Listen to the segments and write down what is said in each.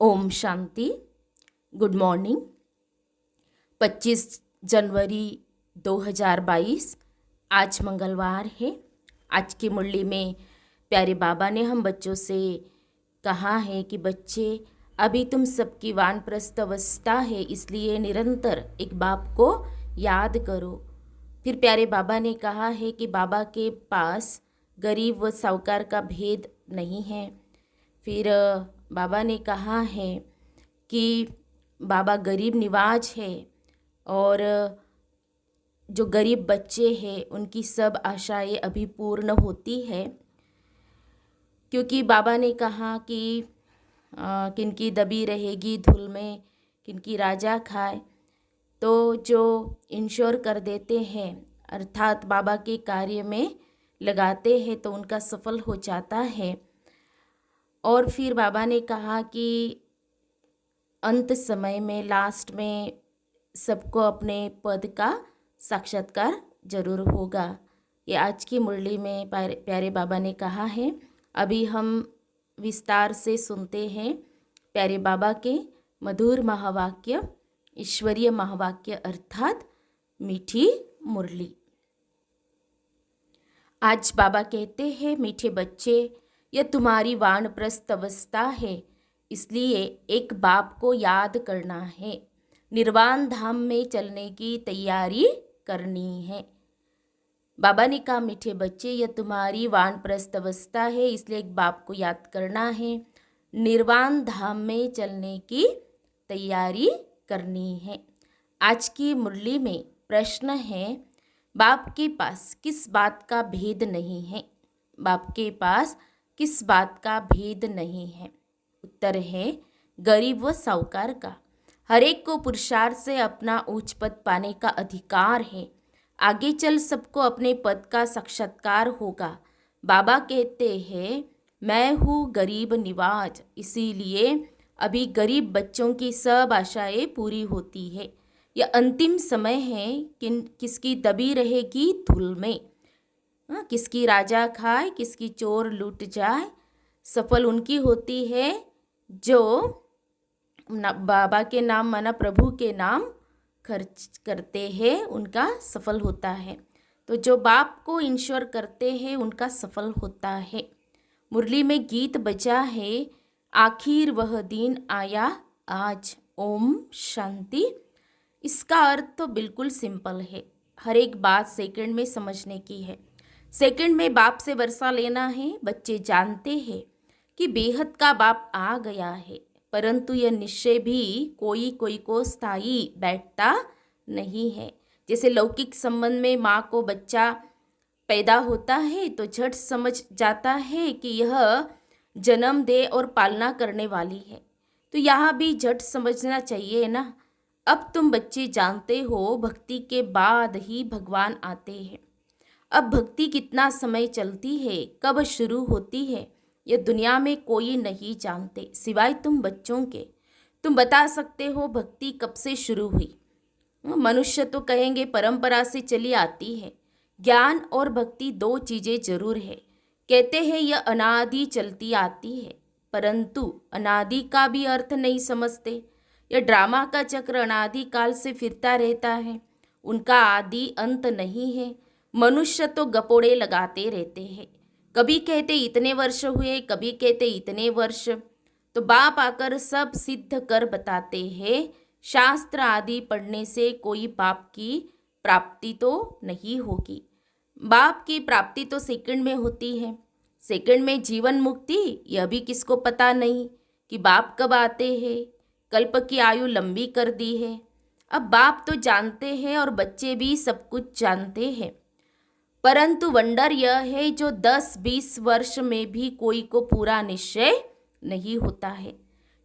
Om Shanti. Good morning. 25 जनवरी 2022 आज मंगलवार है। आज की मुरली में प्यारे बाबा ने हम बच्चों से कहा है कि बच्चे अभी तुम सबकी वानप्रस्थ अवस्था है, इसलिए निरंतर एक बाप को याद करो। फिर प्यारे बाबा ने कहा है कि बाबा के पास गरीब व साहूकार का भेद नहीं है। फिर बाबा ने कहा है कि बाबा गरीब निवाज है और जो गरीब बच्चे हैं उनकी सब आशाएं अभी पूर्ण होती है, क्योंकि बाबा ने कहा कि किनकी दबी रहेगी धूल में किनकी राजा खाए। तो जो इंश्योर कर देते हैं अर्थात बाबा के कार्य में लगाते हैं तो उनका सफल हो जाता है। और फिर बाबा ने कहा कि अंत समय में लास्ट में सबको अपने पद का साक्षात्कार जरूर होगा। ये आज की मुरली में प्यारे बाबा ने कहा है। अभी हम विस्तार से सुनते हैं प्यारे बाबा के मधुर महावाक्य, ईश्वरीय महावाक्य अर्थात मीठी मुरली। आज बाबा कहते हैं, मीठे बच्चे, यह तुम्हारी वानप्रस्थ अवस्था है, इसलिए एक बाप को याद करना है, निर्वाण धाम में चलने की तैयारी करनी है। बाबा ने कहा, मीठे बच्चे, यह तुम्हारी वानप्रस्थ अवस्था है, इसलिए एक बाप को याद करना है, निर्वाण धाम में चलने की तैयारी करनी है। आज की मुरली में प्रश्न है, बाप के पास किस बात का भेद नहीं है? बाप के पास किस बात का भेद नहीं है? उत्तर है गरीब व साहूकार का। हर एक को पुरुषार्थ से अपना उच्च पद पाने का अधिकार है। आगे चल सबको अपने पद का साक्षात्कार होगा। बाबा कहते हैं, मैं हूँ गरीब निवाज, इसीलिए अभी गरीब बच्चों की सब आशाएं पूरी होती है। यह अंतिम समय है, किसकी दबी रहेगी धूल में, किसकी राजा खाए किसकी चोर लूट जाए। सफल उनकी होती है जो बाबा के नाम माना प्रभु के नाम खर्च करते हैं, उनका सफल होता है। तो जो बाप को इंश्योर करते हैं उनका सफल होता है। मुरली में गीत बजा है, आखिर वह दिन आया आज। ओम शांति। इसका अर्थ तो बिल्कुल सिंपल है, हर एक बात सेकंड में समझने की है। सेकंड में बाप से वर्षा लेना है। बच्चे जानते हैं कि बेहद का बाप आ गया है, परंतु यह निश्चय भी कोई कोई को स्थायी बैठता नहीं है। जैसे लौकिक संबंध में माँ को बच्चा पैदा होता है तो झट समझ जाता है कि यह जन्म दे और पालना करने वाली है, तो यहाँ भी झट समझना चाहिए ना। अब तुम बच्चे जानते हो भक्ति के बाद ही भगवान आते हैं। अब भक्ति कितना समय चलती है, कब शुरू होती है, यह दुनिया में कोई नहीं जानते सिवाय तुम बच्चों के। तुम बता सकते हो भक्ति कब से शुरू हुई? मनुष्य तो कहेंगे परंपरा से चली आती है। ज्ञान और भक्ति दो चीज़ें जरूर है। कहते हैं यह अनादि चलती आती है, परंतु अनादि का भी अर्थ नहीं समझते। यह ड्रामा का चक्र अनादि काल से फिरता रहता है, उनका आदि अंत नहीं है। मनुष्य तो गपोड़े लगाते रहते हैं, कभी कहते इतने वर्ष हुए, कभी कहते इतने वर्ष। तो बाप आकर सब सिद्ध कर बताते हैं, शास्त्र आदि पढ़ने से कोई बाप की प्राप्ति तो नहीं होगी। बाप की प्राप्ति तो सेकंड में होती है। सेकंड में जीवन मुक्ति, यह भी किसको पता नहीं कि बाप कब आते हैं। कल्प की आयु लंबी कर दी है। अब बाप तो जानते हैं और बच्चे भी सब कुछ जानते हैं, परंतु वंडर यह है जो 10-20 वर्ष में भी कोई को पूरा निश्चय नहीं होता है।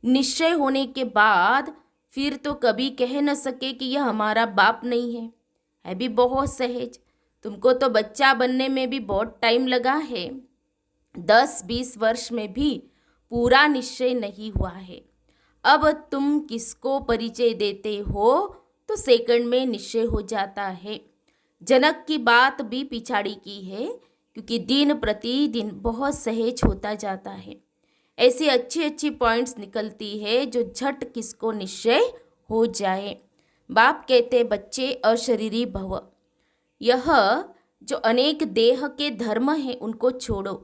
निश्चय होने के बाद फिर तो कभी कह न सके कि यह हमारा बाप नहीं है भी बहुत सहज। तुमको तो बच्चा बनने में भी बहुत टाइम लगा है, 10-20 वर्ष में भी पूरा निश्चय नहीं हुआ है। अब तुम किसको परिचय देते हो तो सेकंड में निश्चय हो जाता है। जनक की बात भी पिछाड़ी की है, क्योंकि दिन प्रतिदिन बहुत सहज होता जाता है। ऐसी अच्छी अच्छी पॉइंट्स निकलती है जो झट किसको निश्चय हो जाए। बाप कहते बच्चे अशरीरी भव, यह जो अनेक देह के धर्म हैं उनको छोड़ो।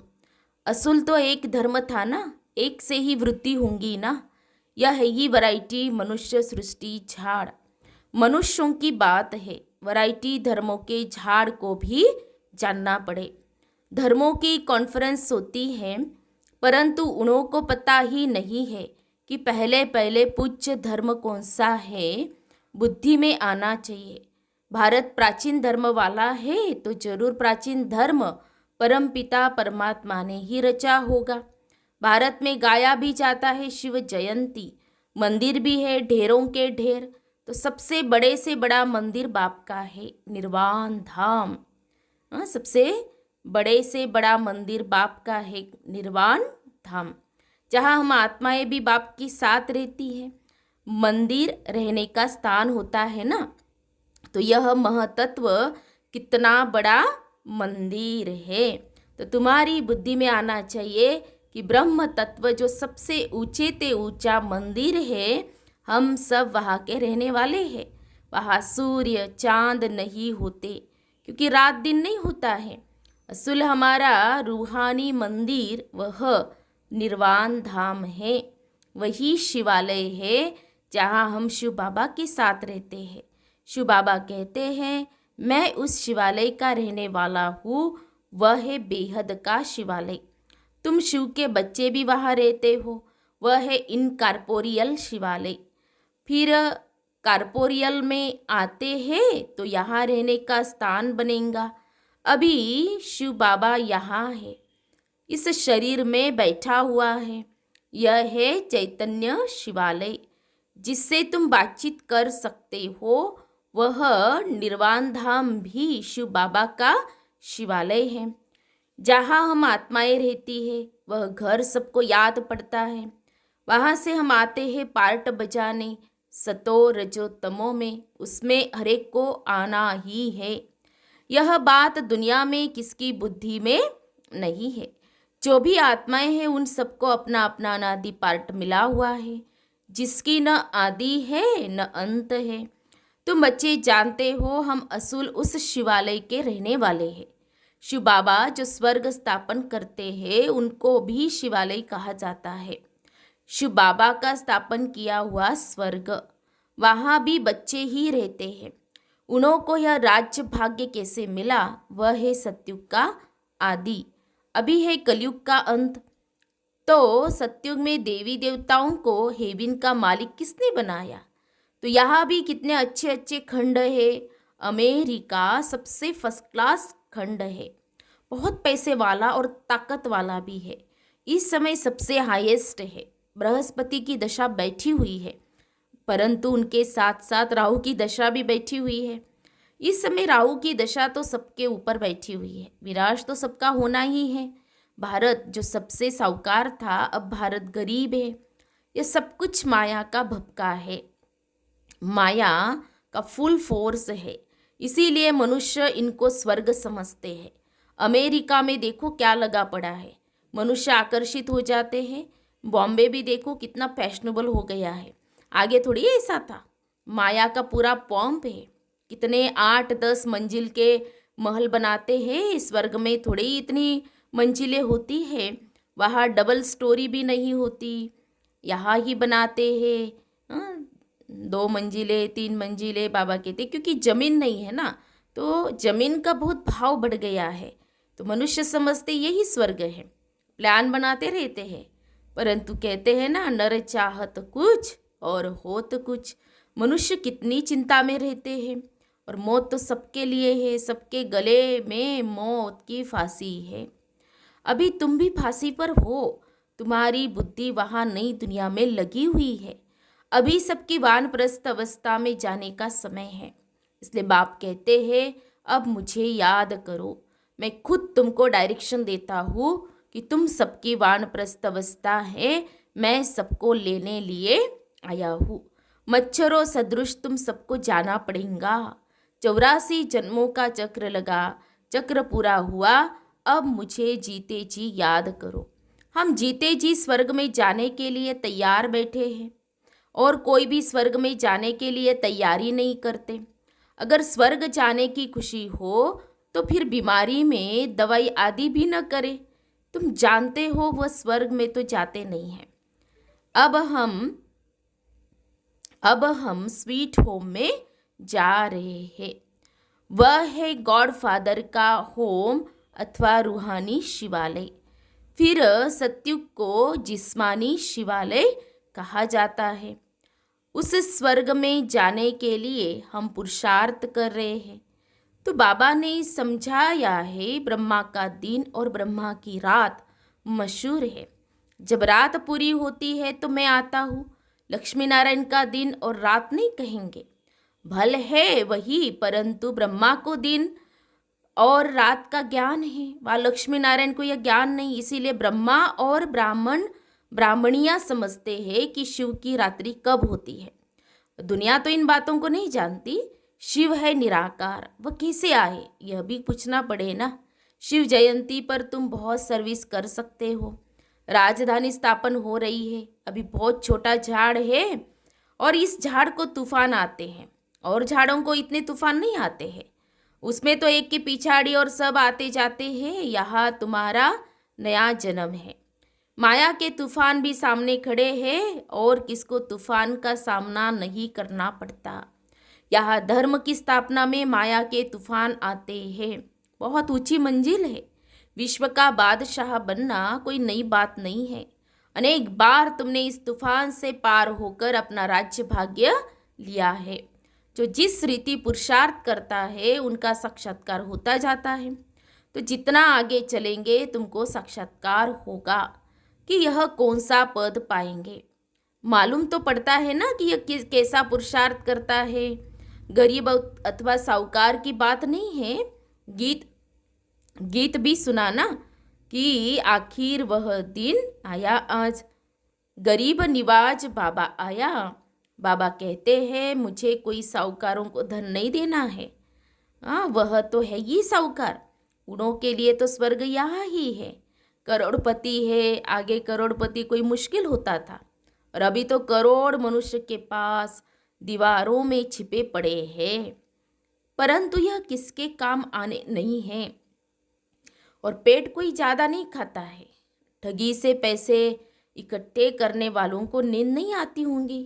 असूल तो एक धर्म था ना, एक से ही वृत्ति होंगी ना। यह है ही वैरायटी मनुष्य सृष्टि झाड़। मनुष्यों की बात है, वैरायटी धर्मों के झाड़ को भी जानना पड़े। धर्मों की कॉन्फ्रेंस होती है, परंतु उन्हों को पता ही नहीं है कि पहले पहले पूज्य धर्म कौन सा है। बुद्धि में आना चाहिए। भारत प्राचीन धर्म वाला है तो जरूर प्राचीन धर्म परमपिता परमात्मा ने ही रचा होगा। भारत में गाया भी जाता है शिव जयंती, मंदिर भी है ढेरों के ढेर। तो सबसे बड़े से बड़ा मंदिर बाप का है निर्वाण धाम। सबसे बड़े से बड़ा मंदिर बाप का है निर्वाण धाम, जहाँ हम आत्माएं भी बाप की साथ रहती है। मंदिर रहने का स्थान होता है ना, तो यह महतत्व कितना बड़ा मंदिर है। तो तुम्हारी बुद्धि में आना चाहिए कि ब्रह्म तत्व जो सबसे ऊंचे ते ऊंचा मंदिर है, हम सब वहाँ के रहने वाले हैं। वहाँ सूर्य चांद नहीं होते, क्योंकि रात दिन नहीं होता है। असल हमारा रूहानी मंदिर वह निर्वाण धाम है, वही शिवालय है जहाँ हम शिव बाबा के साथ रहते हैं। शिव बाबा कहते हैं मैं उस शिवालय का रहने वाला हूँ, वह है बेहद का शिवालय। तुम शिव के बच्चे भी वहाँ रहते हो, वह है इनकॉर्पोरियल शिवालय। फिर कॉर्पोरियल में आते हैं तो यहाँ रहने का स्थान बनेगा। अभी शिव बाबा यहाँ है, इस शरीर में बैठा हुआ है। यह है चैतन्य शिवालय, जिससे तुम बातचीत कर सकते हो। वह निर्वाण धाम भी शिव बाबा का शिवालय है। जहाँ हम आत्माएं रहती है वह घर सबको याद पड़ता है। वहाँ से हम आते हैं पार्ट बजाने सतो रजो तमो में, उसमें हरेक को आना ही है। यह बात दुनिया में किसकी बुद्धि में नहीं है। जो भी आत्माएं हैं उन सबको अपना अपना अनादि पार्ट मिला हुआ है, जिसकी न आदि है न अंत है। तुम बच्चे जानते हो हम असूल उस शिवालय के रहने वाले हैं। शिव बाबा जो स्वर्ग स्थापन करते हैं उनको भी शिवालय कहा जाता है। शिव बाबा का स्थापन किया हुआ स्वर्ग, वहाँ भी बच्चे ही रहते हैं। उन्हों को यह राज्य भाग्य कैसे मिला, वह है सतयुग का आदि, अभी है कलयुग का अंत। तो सतयुग में देवी देवताओं को हेवन का मालिक किसने बनाया? तो यहाँ भी कितने अच्छे अच्छे खंड है। अमेरिका सबसे फर्स्ट क्लास खंड है, बहुत पैसे वाला और ताकत वाला भी है। इस समय सबसे हाईएस्ट है। बृहस्पति की दशा बैठी हुई है, परंतु उनके साथ साथ राहु की दशा भी बैठी हुई है। इस समय राहु की दशा तो सबके ऊपर बैठी हुई है। विनाश तो सबका होना ही है। भारत जो सबसे साहूकार था, अब भारत गरीब है। यह सब कुछ माया का भपका है, माया का फुल फोर्स है। इसीलिए मनुष्य इनको स्वर्ग समझते हैं। अमेरिका में देखो क्या लगा पड़ा है, मनुष्य आकर्षित हो जाते हैं। बॉम्बे भी देखो कितना फैशनेबल हो गया है। आगे थोड़ी ऐसा था। माया का पूरा पॉम्प है। कितने 8-10 मंजिल के महल बनाते हैं। स्वर्ग में थोड़ी इतनी मंजिलें होती है, वहाँ डबल स्टोरी भी नहीं होती। यहाँ ही बनाते हैं 2 मंजिले 3 मंजिले। बाबा कहते क्योंकि ज़मीन नहीं है ना, तो ज़मीन का बहुत भाव बढ़ गया है। तो मनुष्य समझते यही स्वर्ग है, प्लान बनाते रहते हैं। परंतु कहते हैं ना, नर चाहत कुछ और होत कुछ। मनुष्य कितनी चिंता में रहते हैं, और मौत तो सबके लिए है। सबके गले में मौत की फांसी है। अभी तुम भी फांसी पर हो। तुम्हारी बुद्धि वहाँ नई दुनिया में लगी हुई है। अभी सबकी वानप्रस्थ अवस्था में जाने का समय है। इसलिए बाप कहते हैं अब मुझे याद करो। मैं खुद तुमको डायरेक्शन देता हूँ कि तुम सबकी वानप्रस्थ अवस्था है, मैं सबको लेने लिए आया हूँ। मच्छरों सदृश तुम सबको जाना पड़ेगा। 84 जन्मों का चक्र लगा, चक्र पूरा हुआ। अब मुझे जीते जी याद करो। हम जीते जी स्वर्ग में जाने के लिए तैयार बैठे हैं और कोई भी स्वर्ग में जाने के लिए तैयारी नहीं करते। अगर स्वर्ग जाने की खुशी हो तो फिर बीमारी में दवाई आदि भी न करें। तुम जानते हो वह स्वर्ग में तो जाते नहीं हैं। अब हम अब हम स्वीट होम में जा रहे हैं। वह है गॉड फादर का होम अथवा रूहानी शिवालय। फिर सत्युग को जिस्मानी शिवालय कहा जाता है। उस स्वर्ग में जाने के लिए हम पुरुषार्थ कर रहे हैं। तो बाबा ने समझाया है, ब्रह्मा का दिन और ब्रह्मा की रात मशहूर है। जब रात पूरी होती है तो मैं आता हूँ। लक्ष्मी नारायण का दिन और रात नहीं कहेंगे, भल है वही, परंतु ब्रह्मा को दिन और रात का ज्ञान है, वह लक्ष्मी नारायण को यह ज्ञान नहीं। इसीलिए ब्रह्मा और ब्राह्मणियाँ समझते हैं कि शिव की रात्रि कब होती है। दुनिया तो इन बातों को नहीं जानती। शिव है निराकार, वह कैसे आए यह भी पूछना पड़े ना। शिव जयंती पर तुम बहुत सर्विस कर सकते हो। राजधानी स्थापन हो रही है, अभी बहुत छोटा झाड़ है और इस झाड़ को तूफान आते हैं और झाड़ों को इतने तूफान नहीं आते हैं। उसमें तो एक की पिछाड़ी और सब आते जाते हैं। यहाँ तुम्हारा नया जन्म है। माया के तूफान भी सामने खड़े हैं और किसको तूफान का सामना नहीं करना पड़ता। यहाँ धर्म की स्थापना में माया के तूफान आते हैं। बहुत ऊंची मंजिल है। विश्व का बादशाह बनना कोई नई बात नहीं है। अनेक बार तुमने इस तूफान से पार होकर अपना राज्य भाग्य लिया है। जो जिस रीति पुरुषार्थ करता है उनका साक्षात्कार होता जाता है। तो जितना आगे चलेंगे तुमको साक्षात्कार होगा कि यह कौन सा पद पाएंगे। मालूम तो पड़ता है ना कि यह कैसा पुरुषार्थ करता है। गरीब अथवा साहूकार की बात नहीं है। गीत भी सुना ना कि आखिर वह दिन आया आज, गरीब निवाज बाबा आया। बाबा कहते हैं मुझे कोई साहूकारों को धन नहीं देना है। हाँ, वह तो है ही साहूकार। उनों के लिए तो स्वर्ग यहाँ ही है। करोड़पति है, आगे करोड़पति कोई मुश्किल होता था और अभी तो करोड़ मनुष्य के पास दीवारों में छिपे पड़े हैं, परंतु यह किसके काम आने नहीं है। और पेट कोई ज़्यादा नहीं खाता है। ठगी से पैसे इकट्ठे करने वालों को नींद नहीं आती होंगी।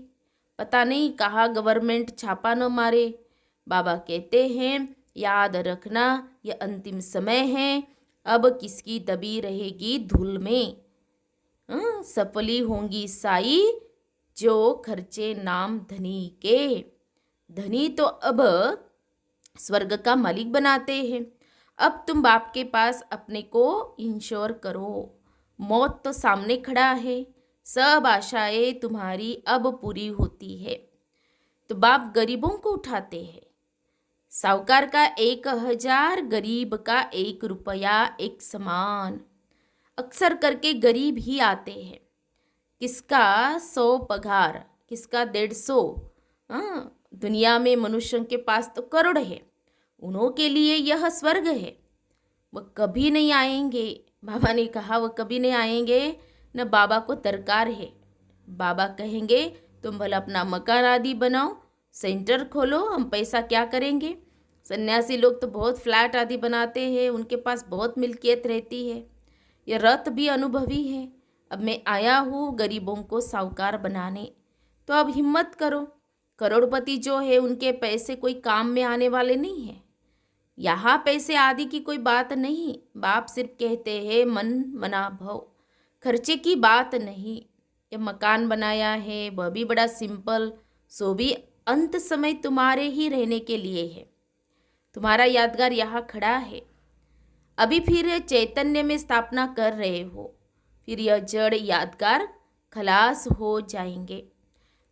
पता नहीं कहाँ गवर्नमेंट छापा न मारे। बाबा कहते हैं याद रखना यह अंतिम समय है। अब किसकी दबी रहेगी धूल में। सफली होंगी साई जो खर्चे नाम धनी के। धनी तो अब स्वर्ग का मालिक बनाते हैं। अब तुम बाप के पास अपने को इंश्योर करो। मौत तो सामने खड़ा है। सब आशाएं तुम्हारी अब पूरी होती है। तो बाप गरीबों को उठाते हैं। साहूकार का 1000, गरीब का 1 रुपया एक समान। अक्सर करके गरीब ही आते हैं। किसका 100 पगार, किसका 150। दुनिया में मनुष्यों के पास तो करोड़ है। उन्हों के लिए यह स्वर्ग है। वह कभी नहीं आएंगे। बाबा ने कहा वह कभी नहीं आएंगे, न बाबा को दरकार है। बाबा कहेंगे तुम भला अपना मकान आदि बनाओ, सेंटर खोलो, हम पैसा क्या करेंगे। सन्यासी लोग तो बहुत फ्लैट आदि बनाते हैं, उनके पास बहुत मिल्कियत रहती है। यह रथ भी अनुभवी है। अब मैं आया हूँ गरीबों को साहूकार बनाने। तो अब हिम्मत करो। करोड़पति जो है उनके पैसे कोई काम में आने वाले नहीं हैं। यहाँ पैसे आदि की कोई बात नहीं। बाप सिर्फ कहते हैं मन मना भव, खर्चे की बात नहीं। ये मकान बनाया है वह भी बड़ा सिंपल, सो भी अंत समय तुम्हारे ही रहने के लिए है। तुम्हारा यादगार यहाँ खड़ा है। अभी फिर चैतन्य में स्थापना कर रहे हो, फिर यह जड़ यादगार खलास हो जाएंगे।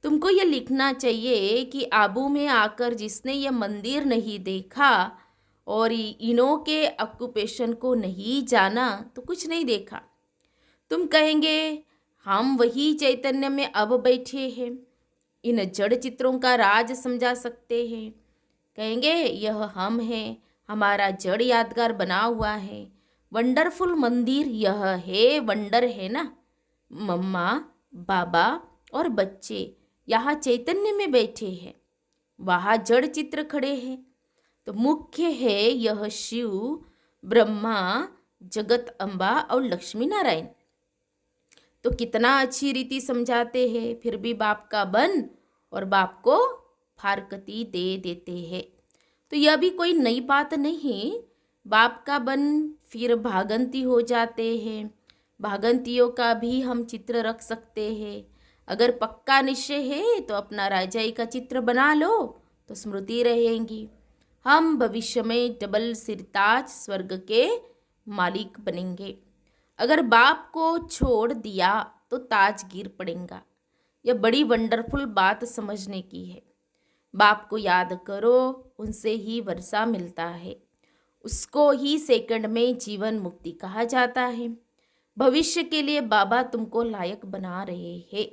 तुमको यह लिखना चाहिए कि आबू में आकर जिसने यह मंदिर नहीं देखा और इनों के ऑक्यूपेशन को नहीं जाना तो कुछ नहीं देखा। तुम कहेंगे हम वही चैतन्य में अब बैठे हैं, इन जड़ चित्रों का राज समझा सकते हैं। कहेंगे यह हम हैं, हमारा जड़ यादगार बना हुआ है। वंडरफुल मंदिर यह है, वंडर है ना, मम्मा बाबा और बच्चे यहाँ चैतन्य में बैठे हैं, वहाँ जड़ चित्र खड़े हैं। तो मुख्य है यह शिव, ब्रह्मा, जगत अम्बा और लक्ष्मी नारायण। तो कितना अच्छी रीति समझाते हैं, फिर भी बाप का बन और बाप को फारकती दे देते हैं। तो यह भी कोई नई बात नहीं, बाप का बन फिर भागंती हो जाते हैं। भागंतियों का भी हम चित्र रख सकते हैं। अगर पक्का निश्चय है तो अपना राजाई का चित्र बना लो तो स्मृति रहेंगी। हम भविष्य में डबल सिरताज स्वर्ग के मालिक बनेंगे। अगर बाप को छोड़ दिया तो ताज गिर पड़ेगा। यह बड़ी वंडरफुल बात समझने की है। बाप को याद करो, उनसे ही वर्षा मिलता है, उसको ही सेकंड में जीवन मुक्ति कहा जाता है। भविष्य के लिए बाबा तुमको लायक बना रहे हैं।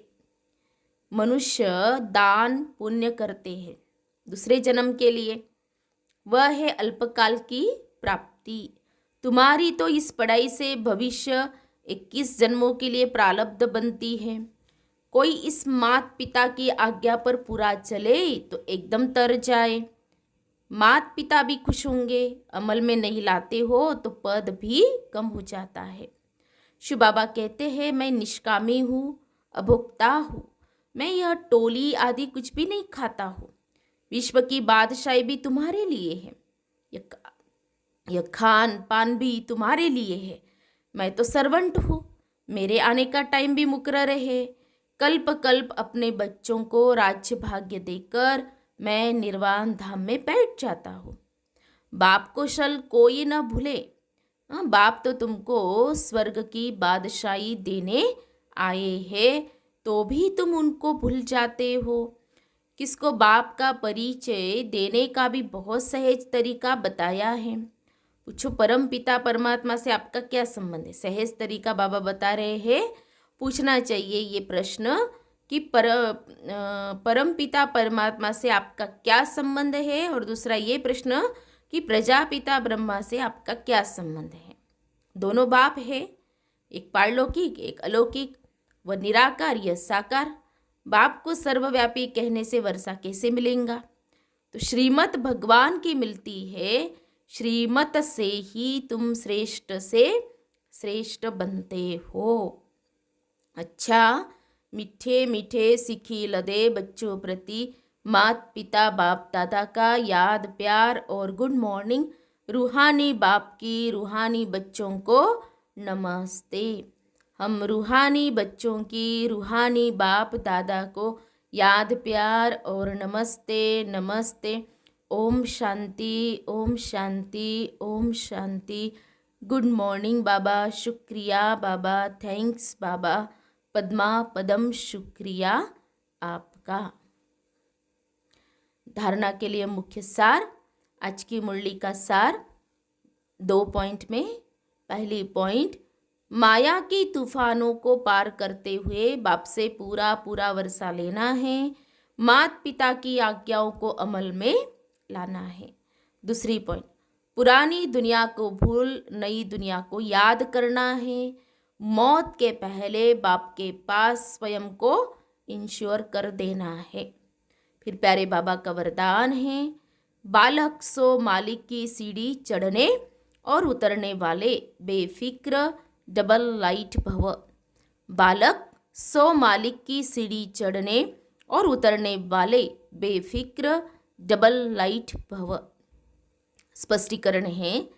मनुष्य दान पुण्य करते हैं दूसरे जन्म के लिए, वह है अल्पकाल की प्राप्ति। तुम्हारी तो इस पढ़ाई से भविष्य 21 जन्मों के लिए प्रारब्ध बनती है। कोई इस मात पिता की आज्ञा पर पूरा चले तो एकदम तर जाए। मात पिता भी खुश होंगे, अमल में नहीं लाते हो तो पद भी कम हो जाता है। शिव बाबा कहते हैं मैं निष्कामी हूँ, अभोक्ता हूँ, मैं यह टोली आदि कुछ भी नहीं खाता हूँ। विश्व की बादशाही भी तुम्हारे लिए है, यह खान पान भी तुम्हारे लिए है। मैं तो सर्वेंट हूँ, मेरे आने का टाइम भी मुकर्रर है। कल्प कल्प अपने बच्चों को राज्य भाग्य देकर मैं निर्वाण धाम में बैठ जाता हूँ। बाप को शल कोई न भूले। बाप तो तुमको स्वर्ग की बादशाही देने आए हैं, तो भी तुम उनको भूल जाते हो। किसको बाप का परिचय देने का भी बहुत सहज तरीका बताया है। पूछो परम पिता परमात्मा से आपका क्या संबंध है? सहज तरीका बाबा बता रहे हैं। पूछना चाहिए ये प्रश्न कि परम पिता परमात्मा से आपका क्या संबंध है, और दूसरा ये प्रश्न कि प्रजापिता ब्रह्मा से आपका क्या संबंध है। दोनों बाप है, एक पारलौकिक एक अलौकिक, वह निराकार यह साकार। बाप को सर्वव्यापी कहने से वर्षा कैसे मिलेगा? तो श्रीमत भगवान की मिलती है, श्रीमत से ही तुम श्रेष्ठ से श्रेष्ठ बनते हो। अच्छा, मीठे मीठे सिखी लदे बच्चों प्रति मात पिता बाप दादा का याद प्यार और गुड मॉर्निंग। रूहानी बाप की रूहानी बच्चों को नमस्ते। हम रूहानी बच्चों की रूहानी बाप दादा को याद प्यार और नमस्ते नमस्ते। ओम शांति ओम शांति ओम शांति। गुड मॉर्निंग बाबा, शुक्रिया बाबा, थैंक्स बाबा, पद्मा पदम शुक्रिया आपका। धारणा के लिए मुख्य सार, आज की मुरली का सार 2 पॉइंट में। पहली पॉइंट, माया की तूफानों को पार करते हुए बाप से पूरा पूरा वर्षा लेना है, माता पिता की आज्ञाओं को अमल में लाना है। दूसरी पॉइंट, पुरानी दुनिया को भूल नई दुनिया को याद करना है, मौत के पहले बाप के पास स्वयं को इंश्योर कर देना है। फिर प्यारे बाबा का वरदान है, बालक सो मालिक की सीढ़ी चढ़ने और उतरने वाले बेफिक्र डबल लाइट भव। बालक सो मालिक की सीढ़ी चढ़ने और उतरने वाले बेफिक्र डबल लाइट भव। स्पष्टीकरण है,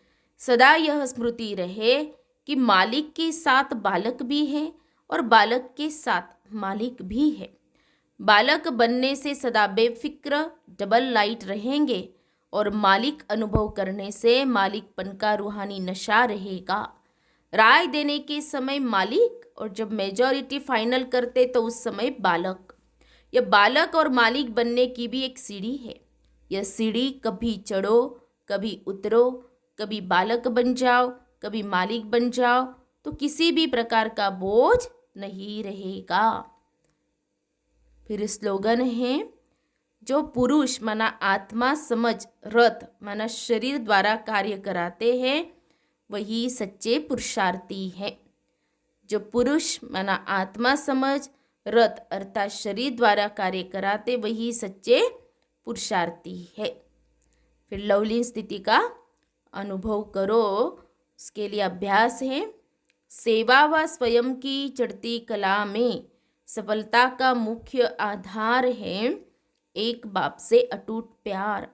सदा यह स्मृति रहे कि मालिक के साथ बालक भी है और बालक के साथ मालिक भी है। बालक बनने से सदा बेफिक्र डबल लाइट रहेंगे और मालिक अनुभव करने से मालिकपन का रूहानी नशा रहेगा। राय देने के समय मालिक और जब मेजॉरिटी फाइनल करते तो उस समय बालक। यह बालक और मालिक बनने की भी एक सीढ़ी है। यह सीढ़ी कभी चढ़ो कभी उतरो, कभी बालक बन जाओ कभी मालिक बन जाओ, तो किसी भी प्रकार का बोझ नहीं रहेगा। फिर स्लोगन है, जो पुरुष माना आत्मा समझ रथ माना शरीर द्वारा कार्य कराते हैं, वही सच्चे पुरुषार्थी है। जो पुरुष माना आत्मा समझ रथ अर्थात शरीर द्वारा कार्य कराते वही सच्चे पुरुषार्थी है। फिर लवलीन स्थिति का अनुभव करो, उसके लिए अभ्यास है। सेवा व स्वयं की चढ़ती कला में सफलता का मुख्य आधार है एक बाप से अटूट प्यार।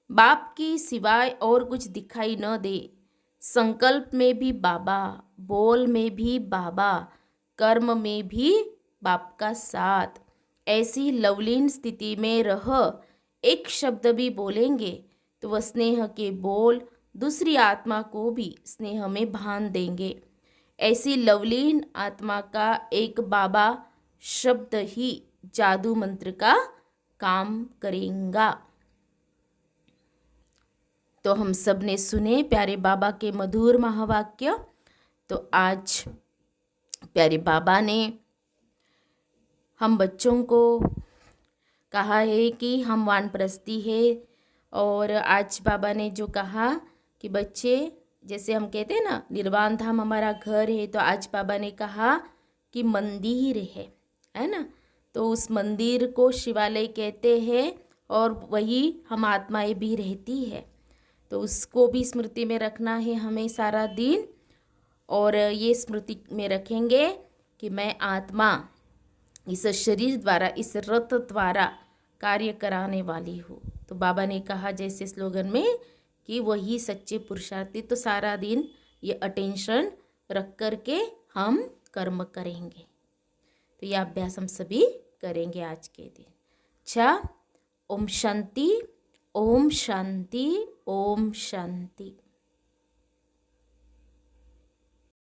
बाप की सिवाय और कुछ दिखाई न दे। संकल्प में भी बाबा, बोल में भी बाबा, कर्म में भी बाप का साथ। ऐसी लवलीन स्थिति में रह एक शब्द भी बोलेंगे तो वह स्नेह के बोल दूसरी आत्मा को भी स्नेह में बांध देंगे। ऐसी लवलीन आत्मा का एक बाबा शब्द ही जादू मंत्र का काम करेगा। तो हम सब ने सुने प्यारे बाबा के मधुर महावाक्य। तो आज प्यारे बाबा ने हम बच्चों को कहा है कि हम वानप्रस्थी है। और आज बाबा ने जो कहा कि बच्चे, जैसे हम कहते हैं ना निर्वाण धाम हमारा घर है, तो आज बाबा ने कहा कि मंदिर है ना। तो उस मंदिर को शिवालय कहते हैं और वही हम आत्माएं भी रहती है। तो उसको भी स्मृति में रखना है हमें सारा दिन। और ये स्मृति में रखेंगे कि मैं आत्मा इस शरीर द्वारा, इस रथ द्वारा कार्य कराने वाली हूँ। तो बाबा ने कहा जैसे स्लोगन में कि वही सच्चे पुरुषार्थी। तो सारा दिन ये अटेंशन रख कर के हम कर्म करेंगे। तो यह अभ्यास हम सभी करेंगे आज के दिन। अच्छा, ओम शांति, ओम शांति, ओम शांति।